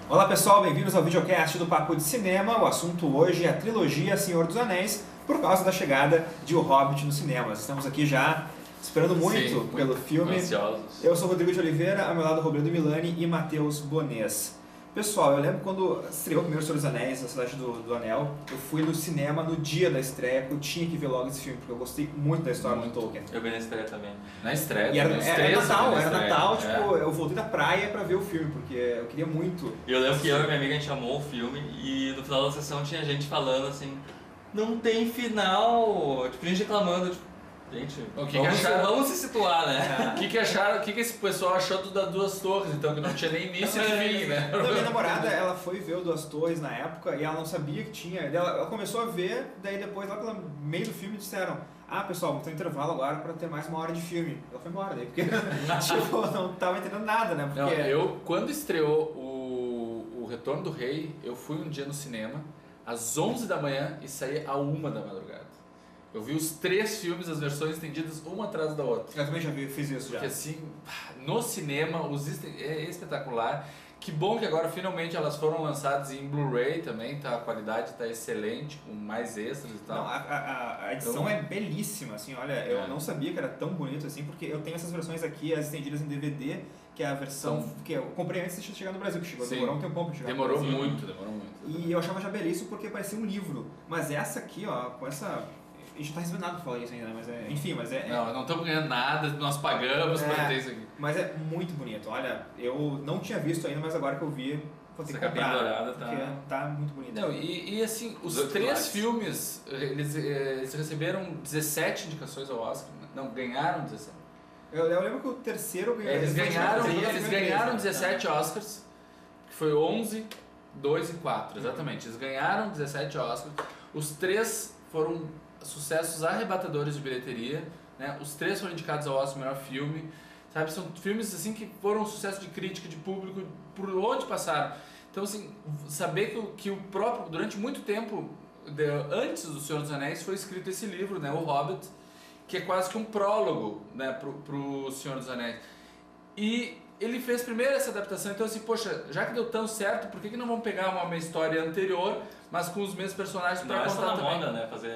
Olá pessoal, bem-vindos ao videocast do Papo de Cinema. O assunto hoje é a trilogia Senhor dos Anéis, por causa da chegada de O Hobbit nos cinemas. Estamos aqui já esperando muito pelo filme. Ansiosos. Eu sou Rodrigo de Oliveira, ao meu lado Robledo Milani e Matheus Bonês. Pessoal, eu lembro quando estreou o primeiro Senhor dos Anéis, na Cidade do Anel, eu fui no cinema no dia da estreia, porque eu tinha que ver logo esse filme, porque eu gostei muito da história do Tolkien. Eu vi na estreia também. Na estreia, E era Natal, é. tipo, eu voltei da praia pra ver o filme, porque eu queria muito. E eu lembro que eu e minha amiga, a gente amou o filme e no final da sessão tinha gente falando assim, não tem final, tipo, gente reclamando, tipo, gente, vamos se situar, né? O que acharam? O que esse pessoal achou das Duas Torres, então, que não tinha nem início nem fim, né? A minha namorada, ela foi ver o Duas Torres na época e ela não sabia que tinha. Ela começou a ver, daí depois, lá pelo meio do filme, disseram: ah, pessoal, vamos ter um intervalo agora pra ter mais uma hora de filme. Ela foi embora daí, porque tipo, não tava entendendo nada, né? Porque... Não, eu, quando estreou o Retorno do Rei, eu fui um dia no cinema, às 11 da manhã e saí à 1 da madrugada. Eu vi os 3 filmes, as versões estendidas, uma atrás da outra. Eu também já fiz isso já. Porque assim, no cinema, é espetacular. Que bom que agora finalmente elas foram lançadas em Blu-ray também, tá? A qualidade tá excelente, com mais extras e tal. Não, a edição Então, é belíssima, assim, olha, eu não sabia que era tão bonito assim, porque eu tenho essas versões aqui, as estendidas em DVD, que é a versão que eu comprei antes de chegar no Brasil, que chegou, sim, demorou um tempão pra chegar demorou no Brasil. demorou muito. E eu achava já belíssimo porque parecia um livro, mas essa aqui, ó, com essa... A gente não tá recebendo nada pra falar isso ainda, né? Mas é... Enfim, mas é... Não estamos ganhando nada, nós pagamos pra ter isso aqui. Mas é muito bonito. Olha, eu não tinha visto ainda, mas agora que eu vi, vou ter que comprar. dourada porque tá muito bonito. Não, e assim, os 18 3 likes. filmes, eles receberam 17 indicações ao Oscar. Não, ganharam 17. Eu lembro que o terceiro ganhou... Eles ganharam né? 17 Oscars, que foi 11, 2 e 4, exatamente. Eles ganharam 17 Oscars. Os 3 foram sucessos arrebatadores de bilheteria, né? Os 3 foram indicados ao Oscar melhor filme, sabe? São filmes assim que foram um sucesso de crítica, de público, por onde passaram. Então assim, saber que o próprio, durante muito tempo, antes do Senhor dos Anéis, foi escrito esse livro, né? O Hobbit, que é quase que um prólogo, né? pro Senhor dos Anéis. E ele fez primeiro essa adaptação, então assim, poxa, já que deu tão certo, por que não vamos pegar uma história anterior, mas com os mesmos personagens para contar na também? moda, né? Fazer...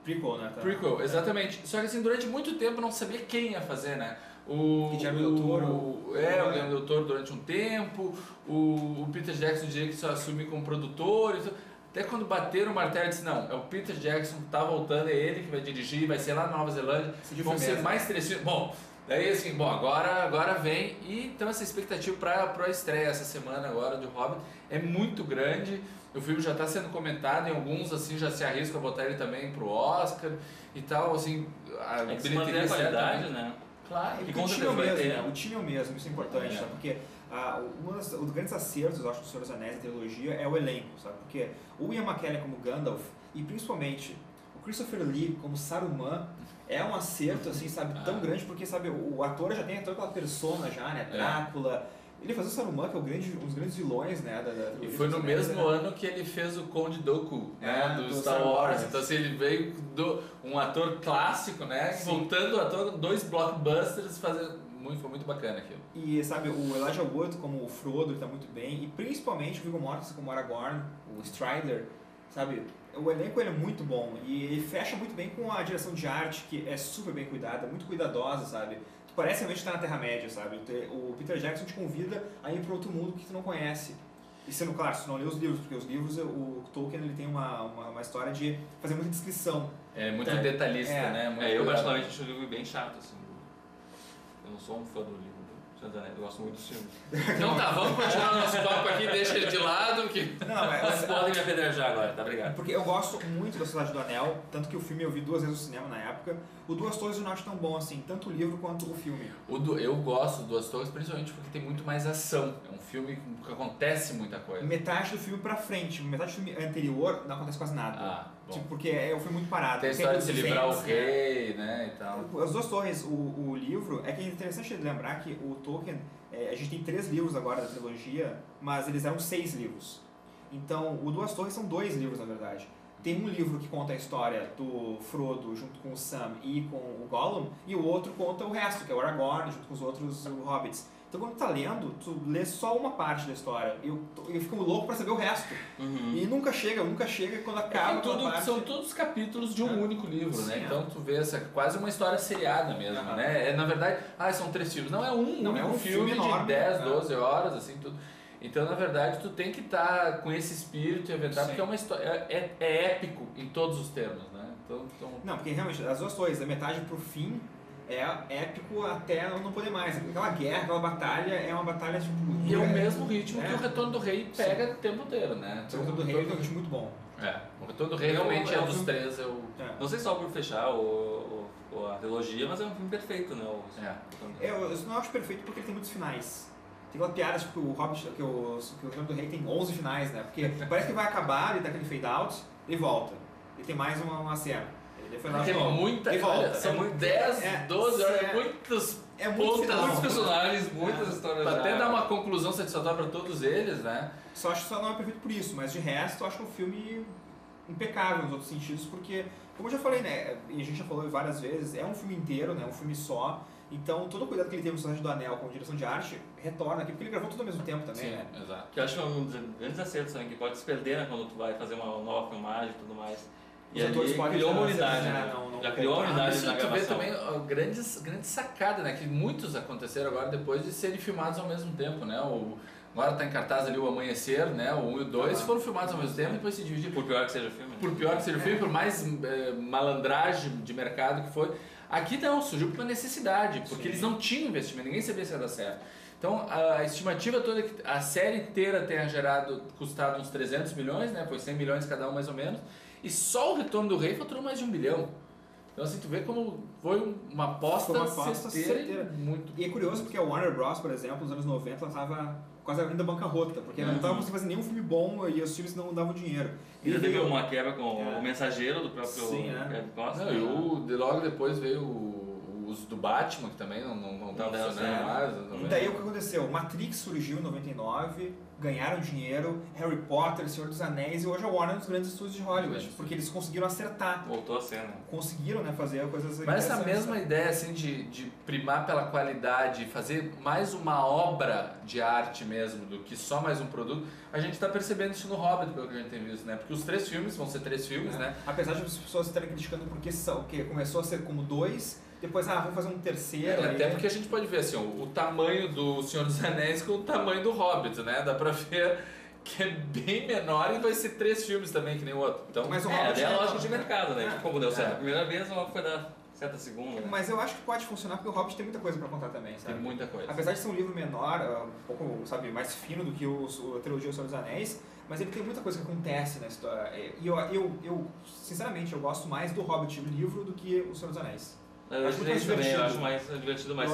prequel, né? Tá? Prequel, exatamente. Só que assim, durante muito tempo eu não sabia quem ia fazer, né? O Guillermo del Toro. o Guillermo del Toro durante um tempo, o Peter Jackson diria que só assumiu como produtor, então, até quando bateram o martelo, eu disse, não, é o Peter Jackson que tá voltando, é ele que vai dirigir, vai ser lá na Nova Zelândia, vão ser mais 3 filmes. Bom, daí assim, agora vem, e então essa expectativa para a estreia essa semana agora de Hobbit é muito grande. O filme já está sendo comentado, em alguns assim já se arriscam a botar ele também pro Oscar e tal, assim, a que se manter a qualidade, né? Claro. E com o time é certeza o vai mesmo, ter. né? O time é o mesmo, isso é importante, sabe? Porque um dos grandes acertos, eu acho, do Senhor dos Anéis, da trilogia, é o elenco, sabe? Porque o Ian McKellen como Gandalf, e principalmente o Christopher Lee como Saruman, é um acerto, assim, sabe, tão grande, porque, sabe, o ator já tem toda aquela persona já, né? Drácula. Ele fazia o Saruman, que é um dos grandes vilões, né, da trilogia. E foi no mesmo ano que ele fez o Conde Dooku, né, do Star Wars. Então assim, ele veio um ator clássico, né, voltando a 2 blockbusters, foi muito bacana aquilo. E sabe, o Elijah Wood como o Frodo, ele tá muito bem, e principalmente o Viggo Mortensen como Aragorn, o Strider, sabe, o elenco ele é muito bom, e ele fecha muito bem com a direção de arte, que é super bem cuidada, muito cuidadosa, sabe. Tu parece realmente estar na Terra-média, sabe? O Peter Jackson te convida a ir para outro mundo que tu não conhece. E sendo claro, se tu não lê os livros, porque os livros, o Tolkien ele tem uma história de fazer muita descrição. É muito detalhista, né? Muito eu particularmente acho o livro bem chato, assim. Eu não sou um fã do livro do Senhor dos Anéis, eu gosto muito dos filmes. Então tá, vamos continuar o nosso papo aqui, deixa ele de lado. Vocês podem me apedrejar agora, tá? Obrigado. Porque eu gosto muito da Cidade do Anel, tanto que o filme eu vi 2 vezes no cinema na época. O Duas Torres eu não acho tão bom assim, tanto o livro quanto o filme. Eu gosto do Duas Torres principalmente porque tem muito mais ação. É um filme que acontece muita coisa. Metade do filme pra frente, metade do filme anterior não acontece quase nada. Bom. Tipo, porque é um filme muito parado. Tem a história de se livrar o rei, né, e tal. As Duas Torres, o livro, é que é interessante lembrar que o Tolkien, a gente tem 3 livros agora da trilogia, mas eles eram 6 livros. Então, o Duas Torres são 2 livros, na verdade. Tem um livro que conta a história do Frodo junto com o Sam e com o Gollum, e o outro conta o resto, que é o Aragorn junto com os outros hobbits. Então quando tu tá lendo, tu lê só uma parte da história. Eu fico louco pra saber o resto. E nunca chega quando acaba parte... São todos capítulos de um único livro, né? Então tu vê quase uma história seriada mesmo, né? Na verdade, são 3 filmes. Não, é um único filme de 10, 12 horas, assim, tudo. Então, na verdade, tu tem que estar com esse espírito e inventar, porque é uma história, é épico em todos os termos, né? Então... Não, porque realmente, as duas coisas, da metade pro fim, é épico até não poder mais. Aquela guerra, aquela batalha, é uma batalha tipo... E é o mesmo ritmo que o Retorno do Rei pega o tempo inteiro, né? Então, o Retorno do Rei é um ritmo muito bom. O Retorno do Rei realmente é dos 3. Não sei só por fechar a trilogia, mas é um filme perfeito, né? Eu não acho perfeito porque ele tem muitos finais. Tem aquela piada, tipo, o Hobbit, que o Retorno do Rei tem 11 finais, né? Porque parece que vai acabar, ele dá aquele fade out e volta. E tem mais uma cena. Tem muita, são 10, 12 horas, muitos personagens, muitas histórias. Pra até dar uma conclusão satisfatória pra todos eles, né? Acho que só não é perfeito por isso, mas de resto eu acho um filme impecável nos outros sentidos, porque, como eu já falei, né, e a gente já falou várias vezes, é um filme inteiro, né, um filme só, então todo o cuidado que ele teve no Sociedade do Anel com direção de arte retorna aqui, porque ele gravou tudo ao mesmo tempo também, né? Exato. Que eu acho que é um dos grandes acertos também, que pode se perder, né, quando tu vai fazer uma nova filmagem e tudo mais. E ali criou uma unidade, né? Já criou uma unidade na gravação. Tu vê também grandes sacadas, né? Que muitos aconteceram agora depois de serem filmados ao mesmo tempo, né? Agora tá em cartaz ali o Amanhecer, né? O 1 e o 2 foram filmados ao mesmo tempo e depois se dividiram. Por pior que seja o filme. Por pior que seja o filme, por mais malandragem de mercado que foi. Aqui não, surgiu por uma necessidade, porque eles não tinham investimento, ninguém sabia se ia dar certo. Então a estimativa toda é que a série inteira tenha custado uns 300 milhões, né? Foi 100 milhões cada um mais ou menos. E só o Retorno do Rei faturou mais de 1 bilhão. Então assim, tu vê como foi uma aposta certeira. Muito. E é curioso porque a Warner Bros, por exemplo, nos anos 90, ela estava quase ainda bancarrota, porque ela não estava conseguindo fazer nenhum filme bom e os filmes não davam dinheiro. E ainda teve uma quebra com o Mensageiro do próprio Kevin Costner. Logo depois veio os do Batman, que também não estavam funcionando mais. E daí o que aconteceu? Matrix surgiu em 99, ganharam dinheiro, Harry Potter, Senhor dos Anéis, e hoje a Warner é um dos grandes estúdios de Hollywood, porque eles conseguiram acertar. Voltou a cena. Conseguiram, né, fazer coisas... Mas essa mesma ideia, assim, de primar pela qualidade, fazer mais uma obra de arte mesmo, do que só mais um produto, a gente está percebendo isso no Hobbit, pelo que a gente tem visto, né? Porque os 3 filmes vão ser 3 filmes, né? Apesar de as pessoas estarem criticando porque começou a ser como 2... Depois, vamos fazer um terceiro. Até porque a gente pode ver assim, o tamanho do Senhor dos Anéis com o tamanho do Hobbit, né? Dá pra ver que é bem menor e vai ser 3 filmes também, que nem o outro. Então, mas o Hobbit é a lógica de mercado, né? Como deu certo a primeira vez, o Hobbit foi dar certo a segunda. Né? Mas eu acho que pode funcionar porque o Hobbit tem muita coisa pra contar também, sabe? Tem muita coisa. Apesar de ser um livro menor, um pouco, sabe, mais fino do que a trilogia O Senhor dos Anéis, mas ele tem muita coisa que acontece na história. E eu sinceramente, eu gosto mais do Hobbit, o livro, do que O Senhor dos Anéis. Eu acho mais divertido, mais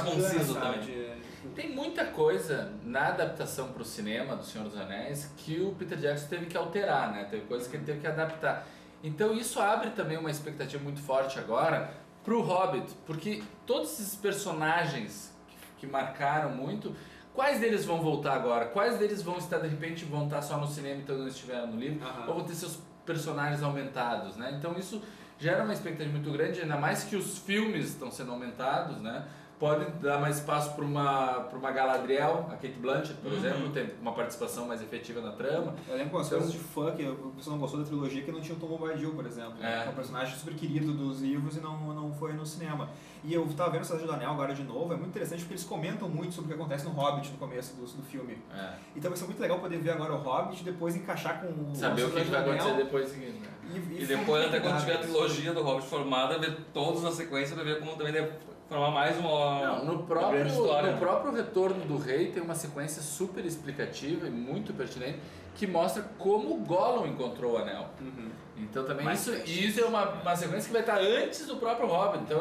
conciso também. Tem muita coisa na adaptação para o cinema do Senhor dos Anéis que o Peter Jackson teve que alterar, né? Teve coisas que ele teve que adaptar. Então isso abre também uma expectativa muito forte agora para o Hobbit, porque todos esses personagens que marcaram muito, quais deles vão voltar agora? Quais deles vão estar, de repente, vão estar só no cinema e não estiveram no livro? Ou vão ter seus personagens aumentados, né? Então isso gera uma expectativa muito grande, ainda mais que os filmes estão sendo aumentados, né? Pode dar mais espaço para uma Galadriel, a Cate Blanchett, por exemplo, ter uma participação mais efetiva na trama. Eu lembro umas coisas de fã que o pessoal não gostou da trilogia, que não tinha o Tom Bombadil, por exemplo. Um personagem super querido dos livros e não foi no cinema. E eu tava vendo o Cidade do Anel agora de novo, é muito interessante porque eles comentam muito sobre o que acontece no Hobbit no começo do filme. Então vai ser muito legal poder ver agora o Hobbit e depois encaixar com o... Saber o que vai acontecer depois seguinte, né? E depois, até quando tiver a trilogia do Hobbit formada, ver todas as sequências para ver como também deve formar mais uma grande história. No próprio Retorno do Rei tem uma sequência super explicativa e muito pertinente que mostra como o Gollum encontrou o anel. Então também isso é uma sequência que vai estar antes do próprio Hobbit. Então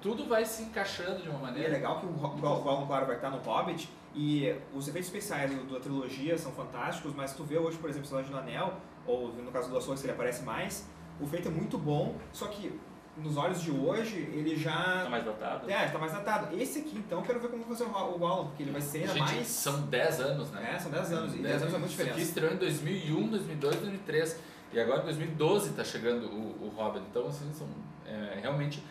tudo vai se encaixando de uma maneira. E é legal que o Gollum, claro, vai estar no Hobbit e os efeitos especiais da trilogia são fantásticos, mas tu vê hoje, por exemplo, o Cidade do Anel, ou no caso do Açores, que ele aparece mais, o feito é muito bom, só que nos olhos de hoje, ele já... Tá mais datado? Tá mais datado. Esse aqui, então, eu quero ver como vai fazer o Gollum, porque ele vai ser ainda mais... São 10 anos, né? São 10 anos, e 10 anos é muito diferente. Isso aqui estreou em 2001, 2002, 2003, e agora em 2012 está chegando o Hobbit. Então, assim, realmente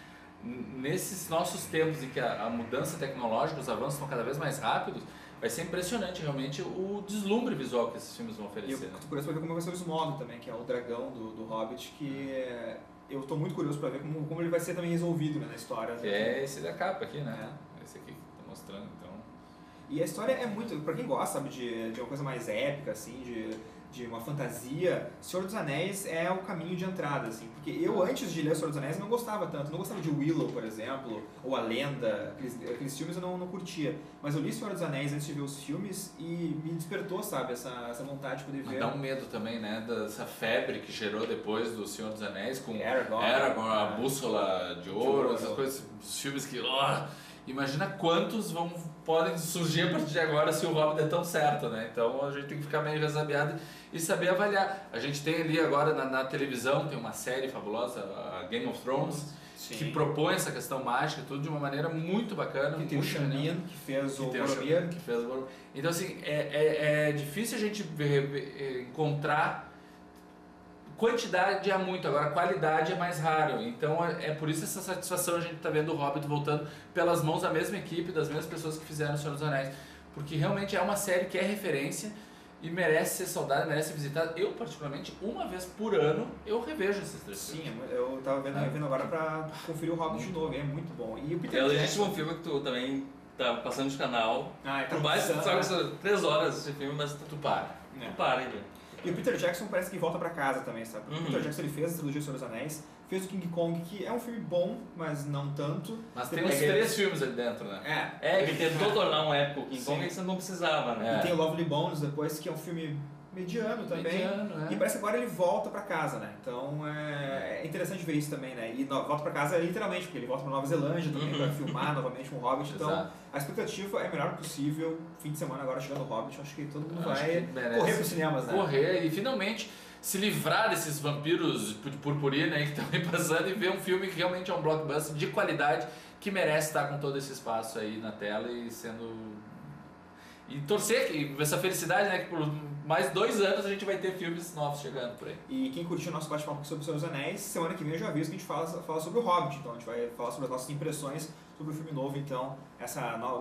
nesses nossos tempos em que a mudança tecnológica, os avanços estão cada vez mais rápidos, vai ser impressionante realmente o deslumbre visual que esses filmes vão oferecer. E eu tô curioso pra ver como vai ser o Smaug também, que é o dragão do Hobbit, que eu tô muito curioso pra ver como ele vai ser também resolvido, né, na história. Que é esse da capa aqui, né? Esse aqui que tá mostrando, então. E a história é muito, pra quem gosta, sabe, de uma coisa mais épica, assim, de uma fantasia, Senhor dos Anéis é o caminho de entrada, assim, porque eu antes de ler Senhor dos Anéis não gostava tanto, não gostava de Willow, por exemplo, ou A Lenda, aqueles filmes eu não curtia, mas eu li Senhor dos Anéis antes de ver os filmes e me despertou, sabe, essa vontade de poder ver. Mas dá um medo também, né, dessa febre que gerou depois do Senhor dos Anéis, com Aragorn, a Bússola de Ouro, essas coisas, os filmes que... imagina quantos podem surgir a partir de agora se o Hobbit é tão certo, né? Então a gente tem que ficar meio resabiado e saber avaliar. A gente tem ali agora na televisão, tem uma série fabulosa, a Game of Thrones, que propõe essa questão mágica, tudo de uma maneira muito bacana. Que tem o Sean Bean, que fez o Boromir. Então assim, é difícil a gente encontrar... Quantidade é muito, agora qualidade é mais raro. Então é por isso essa satisfação a gente está vendo o Hobbit voltando pelas mãos da mesma equipe, das mesmas pessoas que fizeram o Senhor dos Anéis. Porque realmente é uma série que é referência e merece ser saudada, merece ser visitada. Eu, particularmente, uma vez por ano, eu revejo esses três filmes. Sim, eu tava vendo agora pra conferir o Hobbit de novo, é muito bom. E o Peter Jackson... É o Jackson... legítimo filme que tu também tá passando de canal. Por mais que tu sabe 3 horas esse filme, mas tu para. Tu para, hein, velho. E o Peter Jackson parece que volta pra casa também, sabe? O Peter Jackson ele fez a trilogia Senhor dos Anéis, fez o King Kong, que é um filme bom, mas não tanto. Mas tem uns 3 filmes ali dentro, né? Ele tentou tornar um épico o King Kong e você não precisava, né? E tem o Lovely Bones depois, que é um filme mediano também. E parece que agora ele volta pra casa, né? Então é interessante ver isso também, né? E volta pra casa literalmente, porque ele volta pra Nova Zelândia também pra filmar novamente um Hobbit. Então a expectativa é a melhor possível. Fim de semana agora chegando o Hobbit, eu acho que todo mundo vai correr pros cinemas, né? Correr e finalmente se livrar desses vampiros de purpurina aí que estão aí passando e ver um filme que realmente é um blockbuster de qualidade que merece estar com todo esse espaço aí na tela e sendo... E torcer que essa felicidade, né, que por mais 2 anos a gente vai ter filmes novos chegando por aí. E quem curtiu o nosso bate-papo sobre o Senhor dos Anéis, semana que vem eu já aviso que a gente fala sobre o Hobbit, então a gente vai falar sobre as nossas impressões sobre o filme novo, então,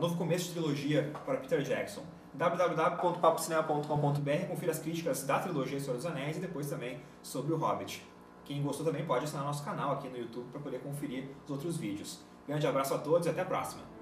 novo começo de trilogia para Peter Jackson. www.papocinema.com.br, confira as críticas da trilogia Senhor dos Anéis e depois também sobre o Hobbit. Quem gostou também pode assinar nosso canal aqui no YouTube para poder conferir os outros vídeos. Grande abraço a todos e até a próxima!